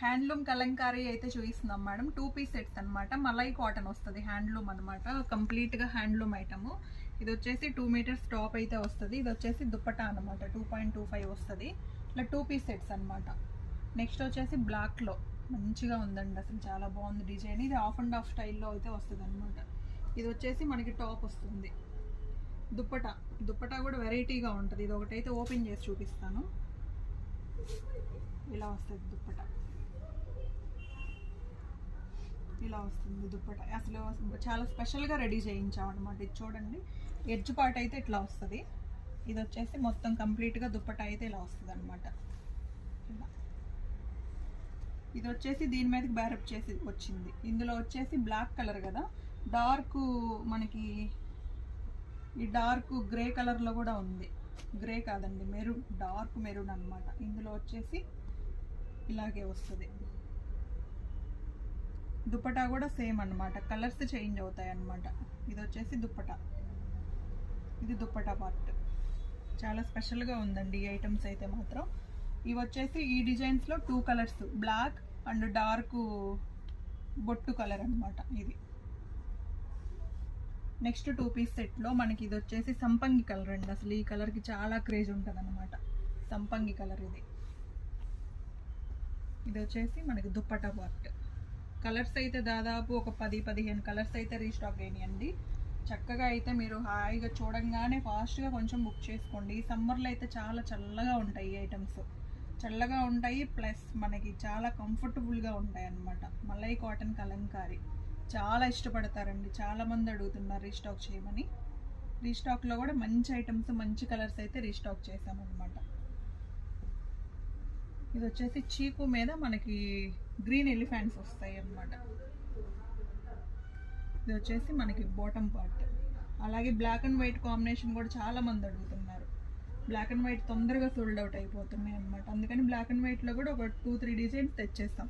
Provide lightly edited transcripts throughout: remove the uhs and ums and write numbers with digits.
Handloom Kalamkari అయితే చూపిస్తున్నాం madam. 2 piece sets అనమాట. మలై కాటన్ వస్తుంది, హ్యాండ్లూమ్ అనమాట, కంప్లీట్గా హ్యాండ్లూమ్ ఐటమ్. ఇది వచ్చేసి 2 మీటర్స్ టాప్ అయితే వస్తుంది. ఇది వచ్చేసి దుప్పటా అనమాట, 2.25 వస్తుంది. ఇట్లా 2 పీస్ సెట్స్ అనమాట. నెక్స్ట్ వచ్చేసి బ్లాక్లో మంచిగా ఉందండి, అసలు చాలా బాగుంది డిజైన్. ఇది ఆఫ్ అండ్ ఆఫ్ స్టైల్లో అయితే వస్తుంది అనమాట. ఇది వచ్చేసి మనకి టాప్ వస్తుంది. దుప్పటా కూడా వెరైటీగా ఉంటుంది. ఇది ఒకటైతే ఓపెన్ చేసి చూపిస్తాను. ఇలా వస్తుంది దుప్పటా, ఇలా వస్తుంది దుప్పటా. అసలు చాలా స్పెషల్గా రెడీ చేయించామన్నమాట. ఇది చూడండి, ఎడ్జ్ పార్ట్ అయితే ఇట్లా వస్తుంది. ఇది వచ్చేసి మొత్తం కంప్లీట్గా దుప్పటా అయితే ఇలా వస్తుంది అనమాట. ఇది వచ్చేసి దీని మీదకి బ్యారప్ చేసి వచ్చింది. ఇందులో వచ్చేసి బ్లాక్ కలర్ కదా, డార్క్ మనకి ఈ డార్క్ గ్రే కలర్లో కూడా ఉంది. గ్రే కాదండి, మెరూన్, డార్క్ మెరూన్ అనమాట. ఇందులో వచ్చేసి ఇలాగే వస్తుంది. దుప్పటా కూడా సేమ్ అనమాట, కలర్స్ చేంజ్ అవుతాయి అన్నమాట. ఇది వచ్చేసి దుప్పటా, ఇది దుప్పటా పార్ట్. చాలా స్పెషల్గా ఉందండి ఈ ఐటమ్స్ అయితే మాత్రం. ఇవి వచ్చేసి ఈ డిజైన్స్లో 2 కలర్స్, బ్లాక్ అండ్ డార్క్ బొట్టు కలర్ అనమాట. ఇది నెక్స్ట్ 2 పీస్ సెట్లో మనకి ఇది వచ్చేసి సంపంగి కలర్ అండి. అసలు ఈ కలర్కి చాలా క్రేజ్ ఉంటుంది అనమాట, సంపంగి కలర్. ఇది వచ్చేసి మనకి దుప్పటా పార్ట్. కలర్స్ అయితే దాదాపు ఒక 10-15 కలర్స్ అయితే రీస్టాక్ అయినాయండి. చక్కగా అయితే మీరు హాయిగా చూడంగానే ఫాస్ట్గా కొంచెం బుక్ చేసుకోండి. ఈ సమ్మర్లో అయితే చాలా చల్లగా ఉంటాయి ఈ ఐటమ్స్, చల్లగా ఉంటాయి, ప్లస్ మనకి చాలా కంఫర్టబుల్గా ఉంటాయి అన్నమాట. మలై కాటన్ కలంకారీ చాలా ఇష్టపడతారండి, చాలామంది అడుగుతున్నారు రీస్టాక్ చేయమని. రీస్టాక్లో కూడా మంచి ఐటమ్స్, మంచి కలర్స్ అయితే రీస్టాక్ చేసామన్నమాట. ఇది వచ్చేసి చీకు మీద మనకి గ్రీన్ ఎలిఫెంట్స్ వస్తాయి అన్నమాట. ఇది వచ్చేసి మనకి బాటమ్ పార్ట్. అలాగే బ్లాక్ అండ్ వైట్ కాంబినేషన్ కూడా చాలా మంది అడుగుతున్నారు. బ్లాక్ అండ్ వైట్ తొందరగా సోల్డ్ అవుట్ అయిపోతున్నాయి అన్నమాట. అందుకని బ్లాక్ అండ్ వైట్లో కూడా ఒక 2-3 డిజైన్స్ తెచ్చేస్తాం.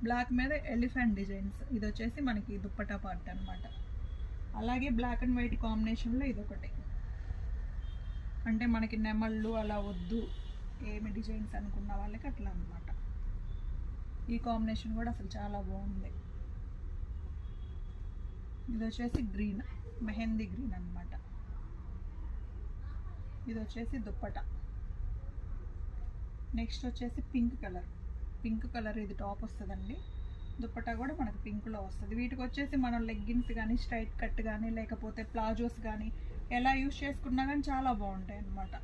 బ్లాక్ మీద ఎలిఫెంట్ డిజైన్స్. ఇది వచ్చేసి మనకి దుప్పటా పార్ట్ అనమాట. అలాగే బ్లాక్ అండ్ వైట్ కాంబినేషన్లో ఇది ఒకటి. అంటే మనకి నెమళ్ళు అలా వద్దు, ఏమి డిజైన్స్ అనుకున్న వాళ్ళకి అట్లా అనమాట. ఈ కాంబినేషన్ కూడా అసలు చాలా బాగుంది. ఇది వచ్చేసి గ్రీన్, మెహందీ గ్రీన్ అనమాట. ఇది వచ్చేసి దుప్పటా. నెక్స్ట్ వచ్చేసి పింక్ కలర్, ఇది టాప్ వస్తుందండి. దుప్పటా కూడా మనకు పింక్లో వస్తుంది. వీటికి వచ్చేసి మనం లెగ్గిన్స్ కానీ, స్ట్రైట్ కట్ కానీ, లేకపోతే ప్లాజోస్ కానీ ఎలా యూస్ చేసుకున్నా కానీ చాలా బాగుంటాయి అన్నమాట.